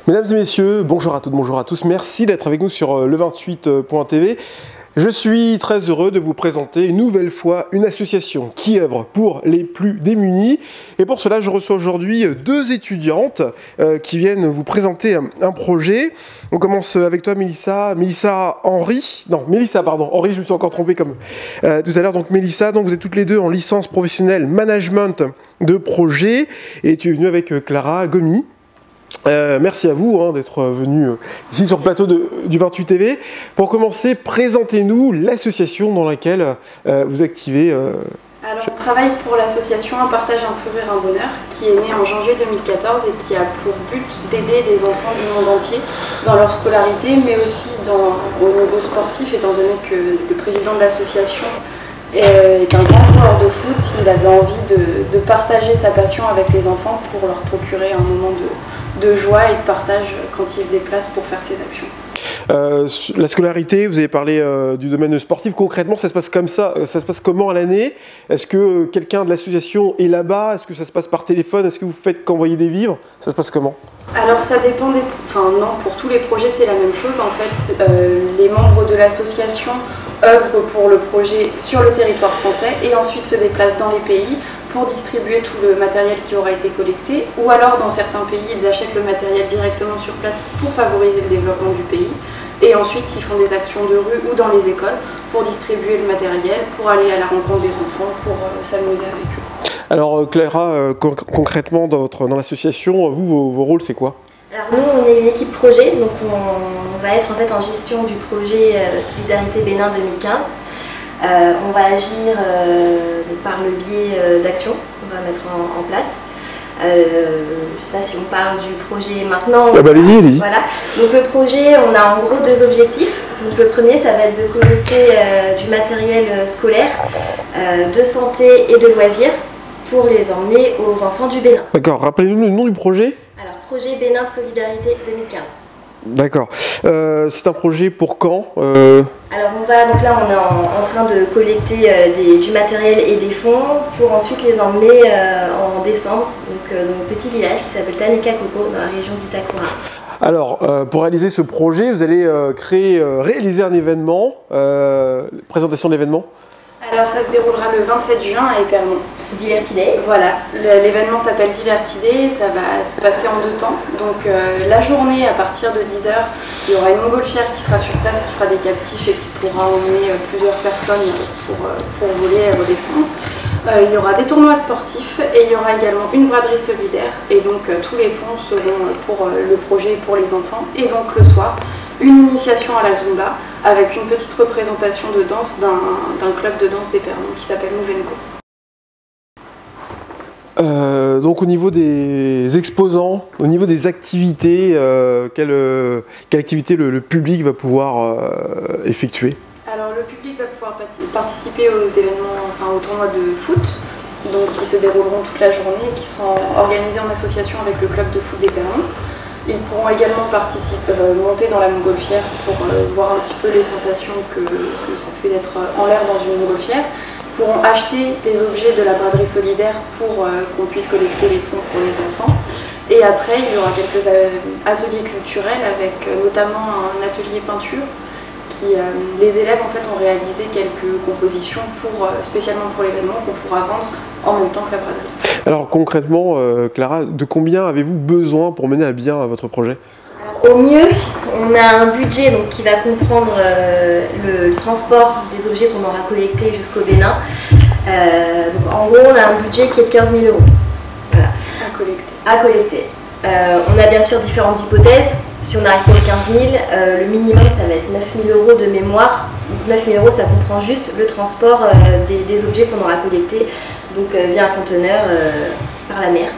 Mesdames et messieurs, bonjour à toutes, bonjour à tous. Merci d'être avec nous sur le28.tv. Je suis très heureux de vous présenter une nouvelle fois une association qui œuvre pour les plus démunis. Et pour cela, je reçois aujourd'hui deux étudiantes qui viennent vous présenter un projet. On commence avec toi, Mélissa. Mélissa Henry. Non, Mélissa, pardon. Henry, je me suis encore trompé comme tout à l'heure. Donc Mélissa, donc vous êtes toutes les deux en licence professionnelle management de projet. Et tu es venue avec Clara Gomi. Merci à vous d'être venu ici sur le plateau du 28 TV. Pour commencer, présentez-nous l'association dans laquelle vous activez. Alors, on travaille pour l'association Un partage, un sourire, un bonheur, qui est née en janvier 2014 et qui a pour but d'aider les enfants du monde entier dans leur scolarité, mais aussi au niveau sportif, étant donné que le président de l'association est un grand joueur de foot. Il avait envie de partager sa passion avec les enfants pour leur procurer un moment de joie et de partage quand ils se déplacent pour faire ces actions. La scolarité, vous avez parlé du domaine sportif. Concrètement, ça se passe comme ça. Ça se passe comment à l'année? Est-ce que quelqu'un de l'association est là-bas? Est-ce que ça se passe par téléphone? Est-ce que vous faites qu'envoyer des vivres? Ça se passe comment? Alors ça dépend des... Enfin non, pour tous les projets c'est la même chose. En fait, les membres de l'association œuvrent pour le projet sur le territoire français et ensuite se déplacent dans les pays pour distribuer tout le matériel qui aura été collecté, ou alors dans certains pays ils achètent le matériel directement sur place pour favoriser le développement du pays, et ensuite ils font des actions de rue ou dans les écoles pour distribuer le matériel, pour aller à la rencontre des enfants, pour s'amuser avec eux. Alors Clara, concrètement dans l'association, vos rôles c'est quoi? Alors nous on est une équipe projet, donc on va être en fait en gestion du projet Solidarité Bénin 2015. On va agir par le biais d'actions qu'on va mettre en place. Je ne sais pas si on parle du projet maintenant. Ah bah allez-y. Voilà. Donc le projet, on a en gros deux objectifs. Donc le premier, ça va être de collecter du matériel scolaire, de santé et de loisirs pour les emmener aux enfants du Bénin. D'accord, rappelez-nous le nom du projet. Alors, projet Bénin Solidarité 2015. D'accord. C'est un projet pour quand Alors donc là on est en train de collecter du matériel et des fonds pour ensuite les emmener en décembre dans un petit village qui s'appelle Taneka Koko dans la région d'Itakura. Alors pour réaliser ce projet, vous allez réaliser un événement, présentation de l'événement. Alors ça se déroulera le 27 juin à Épernon. Divertiday. Voilà, l'événement s'appelle Divertiday, ça va se passer en deux temps. Donc la journée, à partir de 10 h, il y aura une montgolfière qui sera sur place, qui fera des captifs et qui pourra emmener plusieurs personnes pour voler et redescendre. Il y aura des tournois sportifs et il y aura également une braderie solidaire. Et donc tous les fonds seront pour le projet pour les enfants. Et donc le soir, une initiation à la Zumba avec une petite représentation de danse d'un club de danse d'Épernon qui s'appelle Mouvenco. Donc au niveau des exposants, au niveau des activités, quelle activité le public va pouvoir effectuer? Alors le public va pouvoir participer aux événements, au tournoi de foot, donc qui se dérouleront toute la journée et qui seront organisés en association avec le club de foot d'Épernon. Ils pourront également monter dans la montgolfière pour voir un petit peu les sensations que ça fait d'être en l'air dans une montgolfière. Ils pourront acheter les objets de la braderie solidaire pour qu'on puisse collecter les fonds pour les enfants. Et après, il y aura quelques ateliers culturels avec notamment un atelier peinture. Les élèves en fait ont réalisé quelques compositions spécialement pour l'événement qu'on pourra vendre en même temps que la braderie. Alors concrètement, Clara, de combien avez-vous besoin pour mener à bien votre projet? Alors, au mieux, on a un budget qui va comprendre le transport des objets qu'on aura collectés jusqu'au Bénin. Donc, en gros, on a un budget qui est de 15 000 €. Voilà. À collecter. On a bien sûr différentes hypothèses. Si on arrive pour les 15 000, le minimum ça va être 9 000 € de mémoire. 9 000 € ça comprend juste le transport des objets qu'on aura collectés via un conteneur par la mer.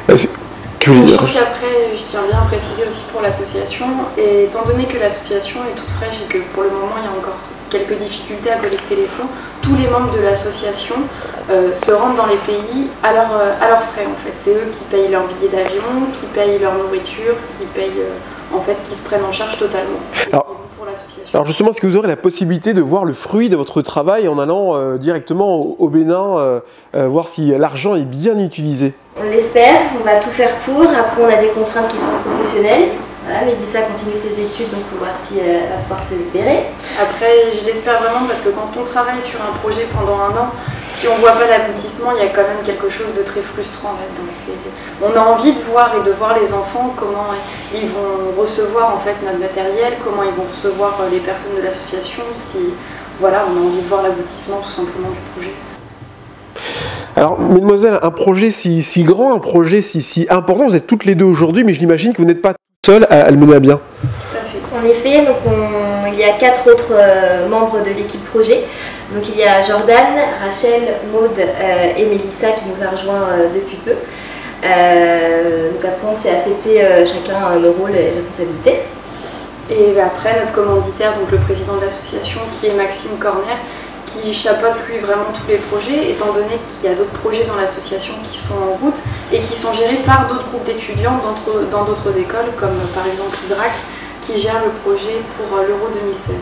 Après, je tiens bien à préciser aussi pour l'association, et étant donné que l'association est toute fraîche et que pour le moment il y a encore quelques difficultés à collecter les fonds, tous les membres de l'association se rendent dans les pays à leurs frais en fait. C'est eux qui payent leur billet d'avion, qui payent leur nourriture, qui se prennent en charge totalement. Alors, pour l'association. Alors justement, est-ce que vous aurez la possibilité de voir le fruit de votre travail en allant directement au Bénin, voir si l'argent est bien utilisé? On l'espère, on va tout faire pour. Après, on a des contraintes qui sont professionnelles. Voilà, Mélissa continue ses études, donc il faut voir si elle va pouvoir se libérer. Après, je l'espère vraiment parce que quand on travaille sur un projet pendant un an, si on ne voit pas l'aboutissement, il y a quand même quelque chose de très frustrant là-dedans. On a envie de voir et de voir les enfants, comment ils vont recevoir en fait notre matériel, comment ils vont recevoir les personnes de l'association, si voilà, on a envie de voir l'aboutissement tout simplement du projet. Alors, mesdemoiselles, un projet si grand, un projet si important, vous êtes toutes les deux aujourd'hui, mais je l'imagine que vous n'êtes pas seule à le mener à bien. Tout à fait. En effet, donc il y a 4 autres membres de l'équipe projet. Donc il y a Jordan, Rachel, Maude et Mélissa qui nous a rejoints depuis peu. Donc après on s'est affecté chacun nos rôles et responsabilités. Et après notre commanditaire, donc le président de l'association qui est Maxime Corner, qui chapeaute lui vraiment tous les projets, étant donné qu'il y a d'autres projets dans l'association qui sont en route et qui sont gérés par d'autres groupes d'étudiants dans d'autres écoles, comme par exemple l'IDRAC, qui gère le projet pour l'Euro 2016.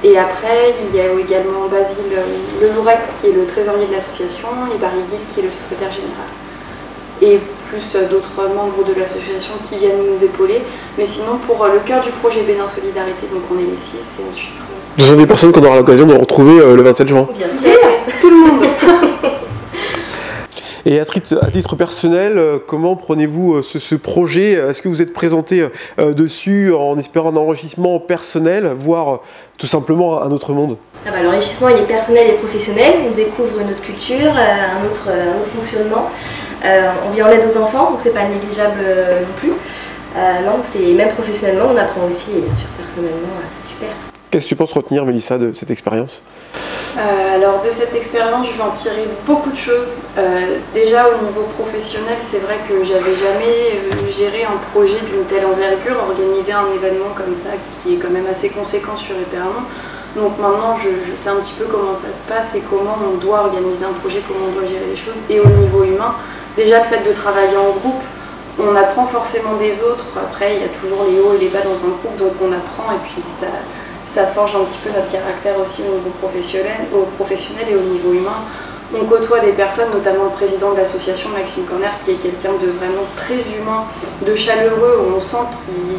Et après, il y a également Basile Lelourec, qui est le trésorier de l'association, et Barry Gill, qui est le secrétaire général. Et plus d'autres membres de l'association qui viennent nous épauler. Mais sinon, pour le cœur du projet Bénin Solidarité, donc on est les 6, et ensuite... Ce sont des personnes qu'on aura l'occasion de retrouver le 27 juin. Bien sûr, tout le monde. Et à titre personnel, comment prenez-vous ce projet? Est-ce que vous êtes présenté dessus en espérant un enrichissement personnel, voire tout simplement un autre monde? L'enrichissement il est personnel et professionnel. On découvre une autre culture, un autre fonctionnement. On vient en aide aux enfants, donc c'est pas négligeable non plus. Non, c'est même professionnellement, on apprend aussi, et bien sûr personnellement, c'est super. Qu'est-ce que tu penses retenir, Mélissa, de cette expérience? Alors de cette expérience, je vais en tirer beaucoup de choses. Déjà au niveau professionnel, c'est vrai que j'avais jamais géré un projet d'une telle envergure, organiser un événement comme ça qui est quand même assez conséquent sur Épernon. Donc maintenant je sais un petit peu comment ça se passe et comment on doit organiser un projet, comment on doit gérer les choses. Et au niveau humain, déjà le fait de travailler en groupe, on apprend forcément des autres. Après il y a toujours les hauts et les bas dans un groupe, donc on apprend et puis ça forge un petit peu notre caractère aussi au niveau professionnel et au niveau humain. On côtoie des personnes, notamment le président de l'association, Maxime Corner, qui est quelqu'un de vraiment très humain, de chaleureux, où on sent qu'il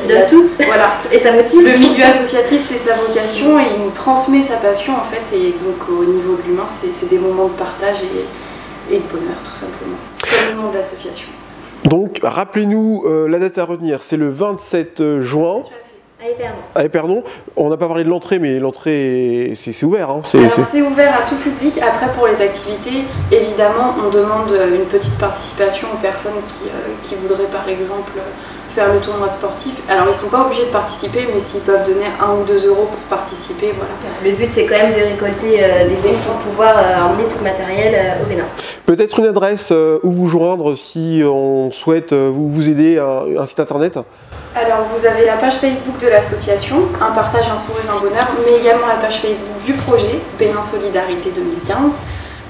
donne tout. Voilà. Et ça motive. Le milieu associatif, c'est sa vocation et il nous transmet sa passion en fait. Et donc au niveau de l'humain, c'est des moments de partage et de bonheur tout simplement, comme le monde de l'association. Donc rappelez-nous la date à retenir, c'est le 27 juin. À Épernon. On n'a pas parlé de l'entrée, mais l'entrée, c'est ouvert. Hein. C'est ouvert à tout public. Après, pour les activités, évidemment, on demande une petite participation aux personnes qui voudraient, par exemple, faire le tournoi sportif. Alors, ils ne sont pas obligés de participer, mais s'ils peuvent donner 1 ou 2 euros pour participer, voilà. Le but, c'est quand même de récolter des fonds pour pouvoir emmener tout le matériel au Bénin. Peut-être une adresse où vous joindre si on souhaite vous aider, un site internet? Alors vous avez la page Facebook de l'association, un partage, un sourire, un bonheur, mais également la page Facebook du projet, Bénin Solidarité 2015.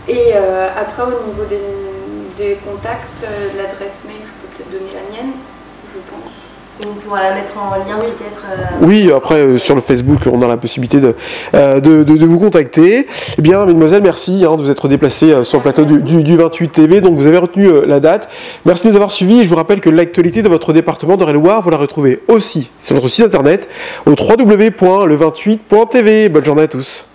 Et après au niveau des contacts, l'adresse mail, je peux peut-être donner la mienne, je pense. Et on pourra la mettre en lien peut-être. Oui, après sur le Facebook, on a la possibilité de vous contacter. Eh bien, mesdemoiselles, merci de vous être déplacées sur le plateau du 28 TV. Donc, vous avez retenu la date. Merci de nous avoir suivis. Et je vous rappelle que l'actualité de votre département d'Eure-et-Loir, vous la retrouvez aussi sur notre site internet au www.le28.tv. Bonne journée à tous.